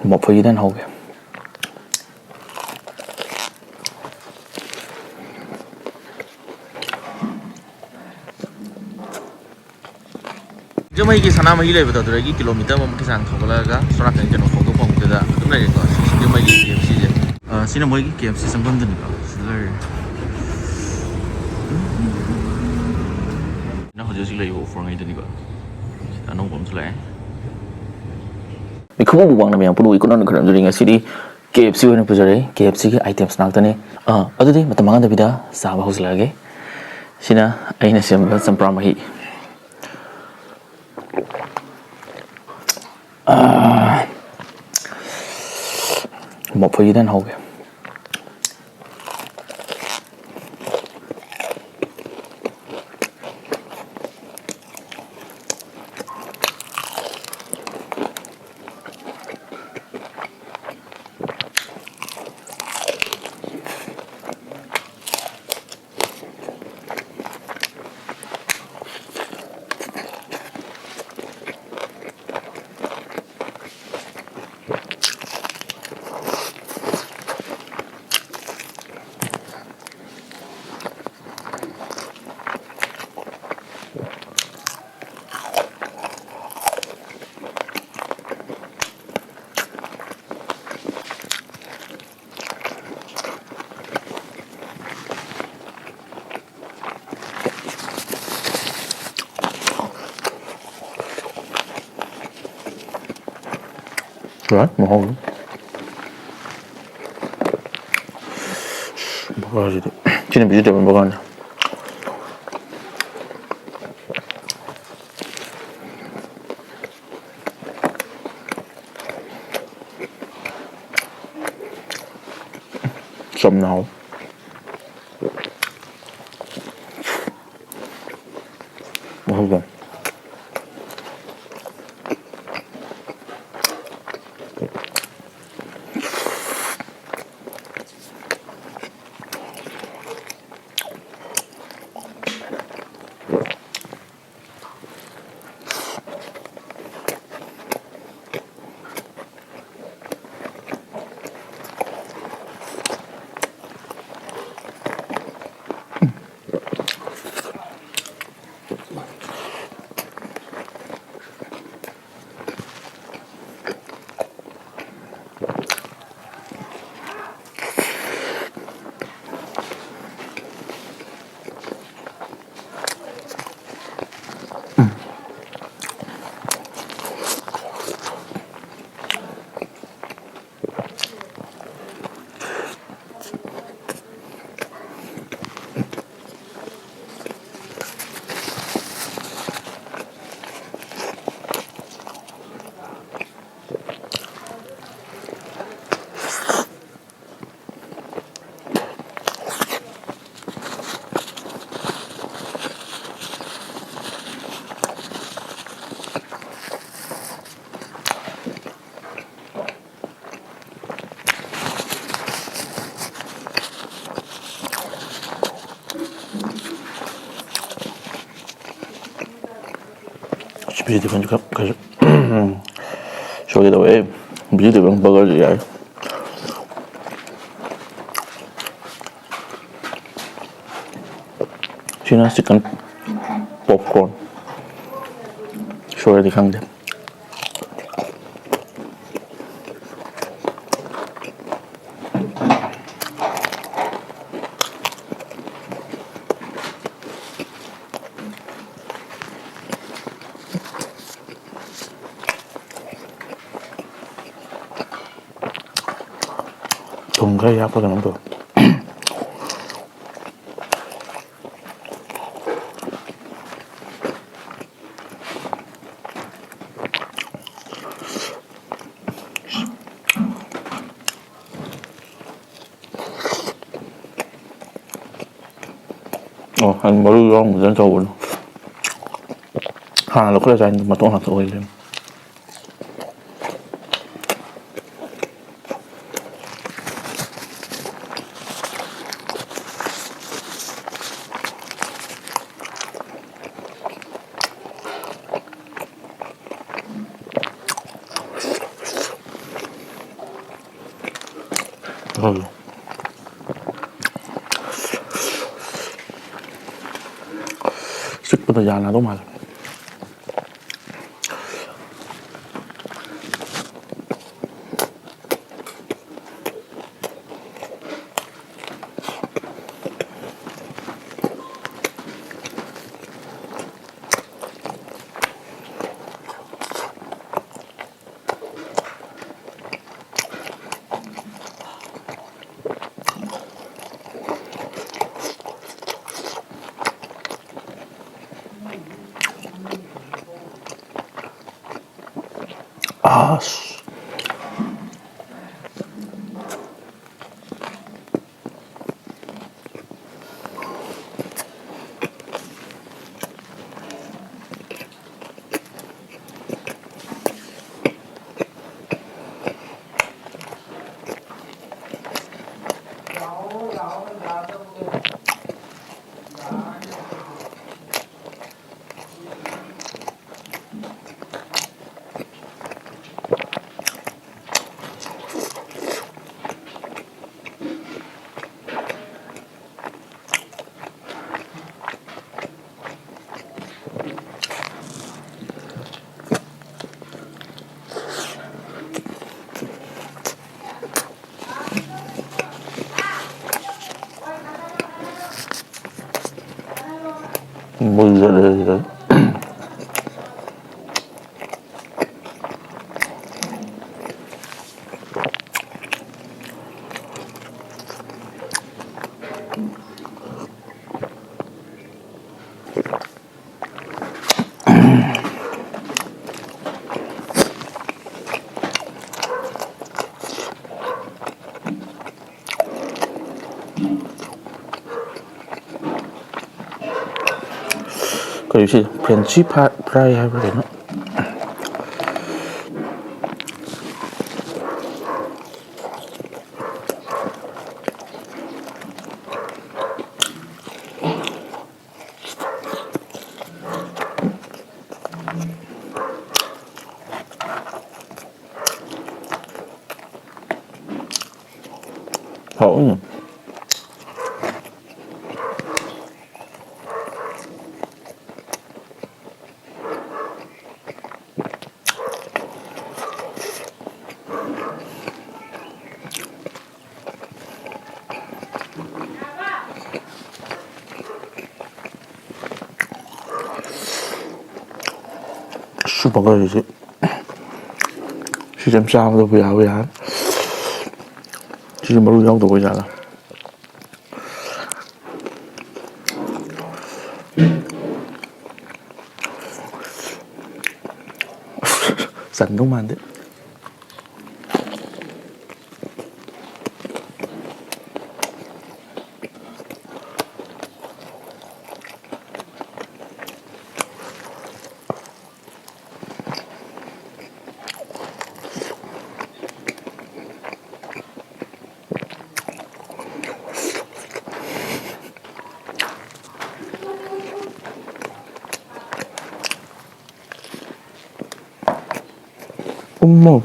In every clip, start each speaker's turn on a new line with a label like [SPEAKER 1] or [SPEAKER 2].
[SPEAKER 1] một phí đến hậu kìa
[SPEAKER 2] जो मैं की सना मही ले बता दो कि किलोमीटर में मुझे सांग थोड़ा लगा सोना कहीं जनो फोटो पंप देता तुम नहीं देखो जो मैं की KFC जे सीना मैं की KFC संबंध नहीं का सिलर ना हो जैसे ले वो फोन नहीं का अनों कौन सा ले
[SPEAKER 1] मिखुबो बुबांग ना मैं पुरु इकोनॉमिक करने जो रिंगा सिटी KFC होने पर जरे KFC के आइटम्स नाक तने अदुदे मतमांग दबिदा साबा हाउस लागे सिना अइना सेम संप्रा मही một phí đến hậu kìa rồi một hồi 먹어야지 돼. 쟤는 미리 되면 먹어야 돼. 썸 나오. 먹어봐. Bisa diban juga kasi sorry daw bisa diban bagal ya Sina chicken popcorn sorry di kang de 동가이 아빠가 너무 anh bỏ lưỡi con dân trâu luôn hàng là có ra mà tôi học rồi lên 씹보다 야나도 많아. 아, 씨. 뭐 이래. 그 역시 벤치 프라이 해야 되나? 어, 슈퍼가 시점 싸움도 뭐야. 지금 머리 형도 보이잖아. 싼동만데. 어머.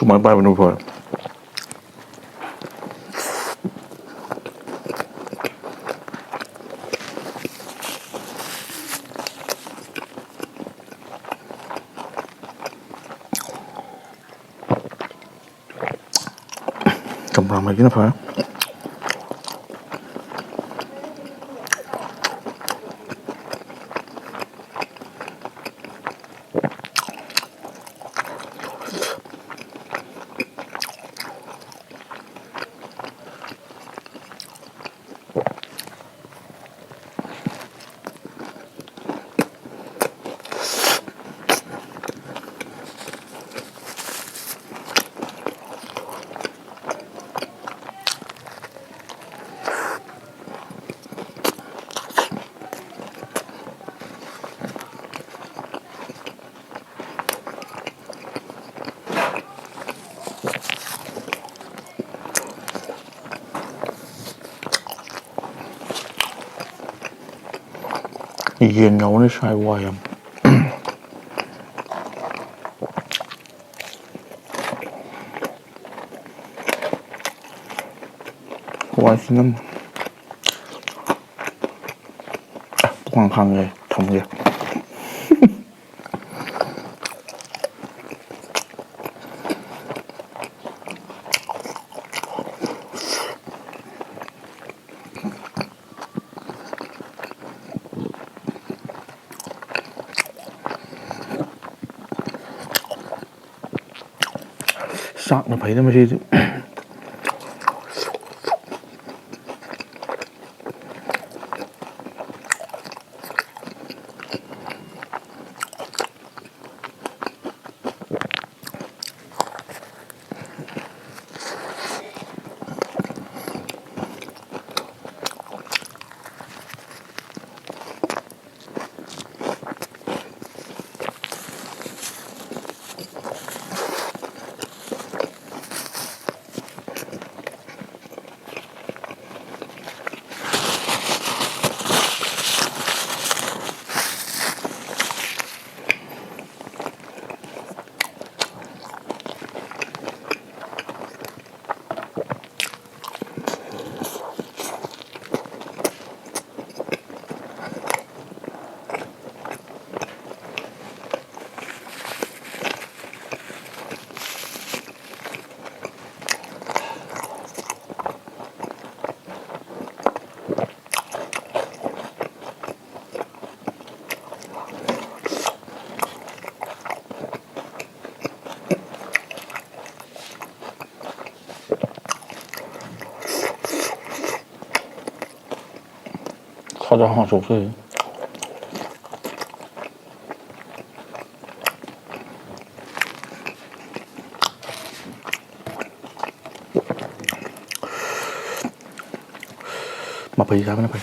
[SPEAKER 1] 주말 밤에 누워요. Cầm mày cái nó phải. ꯌꯦꯟ ꯉꯧꯅ ꯁꯥꯏ ꯋꯥ ꯌꯥꯝ ꯍꯋꯥꯏꯁꯤꯅ ꯇꯣꯉꯥꯟ ꯈꯥꯡꯒꯦ ꯊꯝꯒꯦ ꯆꯥꯛꯅ ꯐꯩꯗ ꯃꯁꯤꯗꯤ 사자 하나씩 없어요. 맛보기 잡으나 봐요.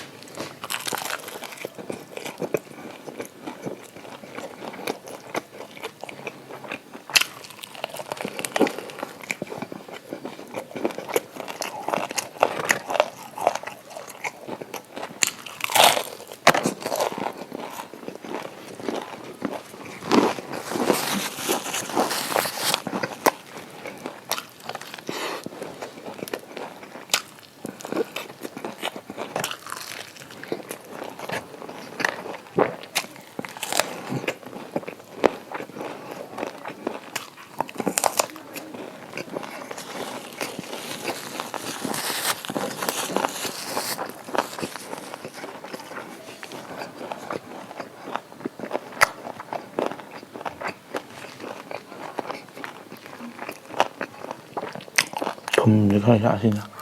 [SPEAKER 1] 이거 아시나?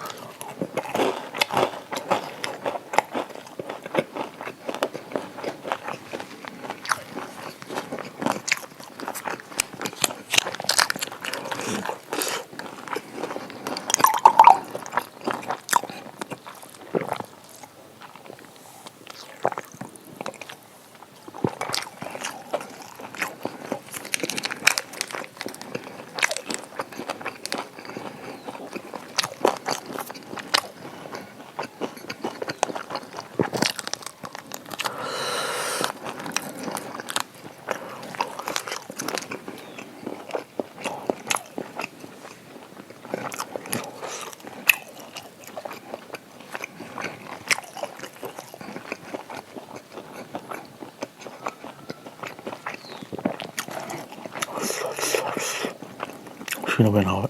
[SPEAKER 1] 신호 왜 나와?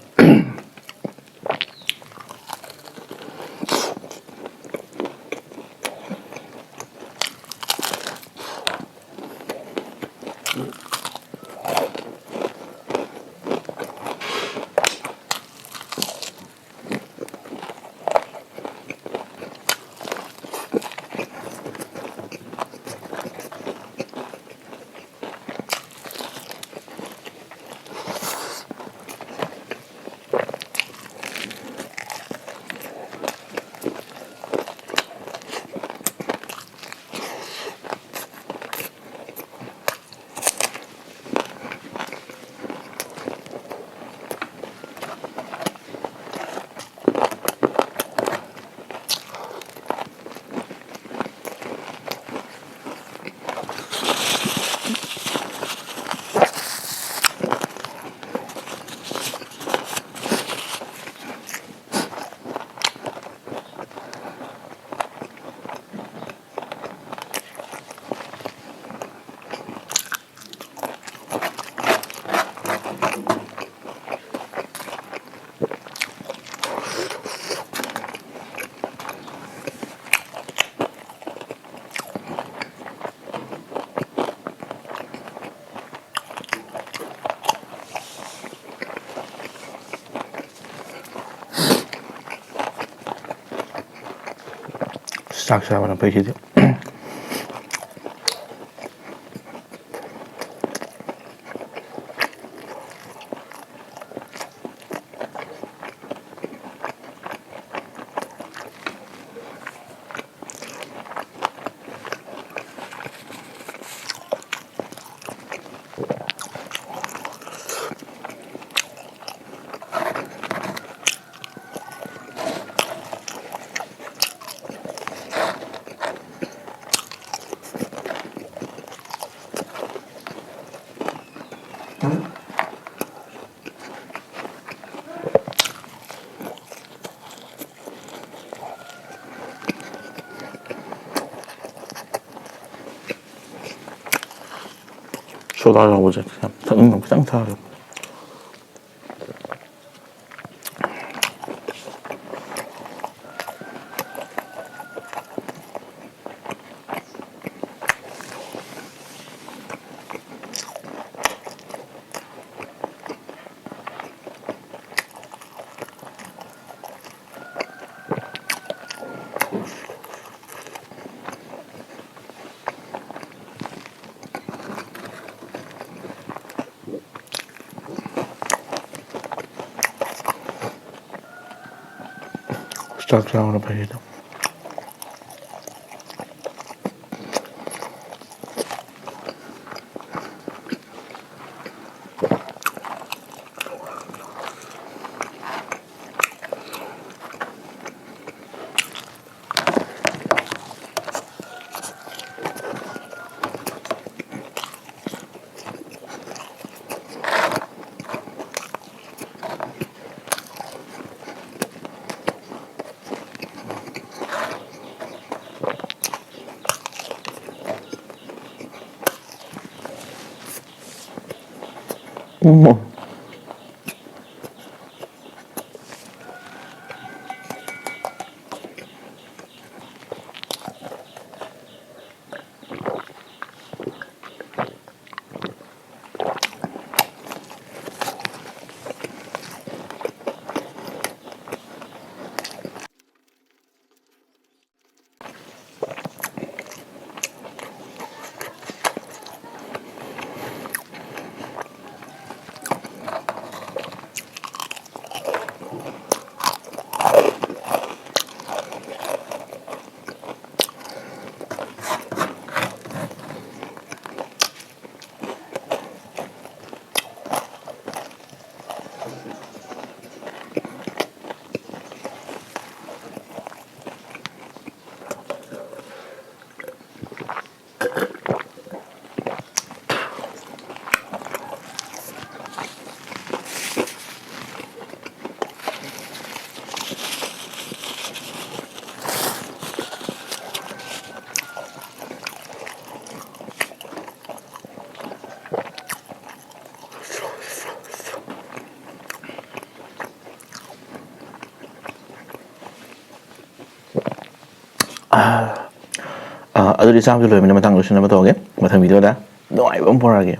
[SPEAKER 1] ꯆꯥꯛ ꯆꯥꯕꯅ ꯐꯩꯁꯤꯗꯤ 소다 잡아보자. 그냥 그냥 다. ꯆꯥꯛ ꯆꯥꯕꯅ ꯐꯩꯗ 어머 ꯑꯗꯨꯗꯤ ꯆꯥꯕꯁꯨ ꯂꯣꯏꯕꯅꯤꯅ ꯃꯊꯪ ꯂꯣꯏꯁꯤꯟꯅꯕ ꯇꯧꯒꯦ ꯃꯊꯪ ꯚꯤꯗꯤꯑꯣꯗ ꯅꯨꯡꯉꯥꯏꯕ ꯑꯃ ꯄꯨꯔꯛꯑꯒꯦ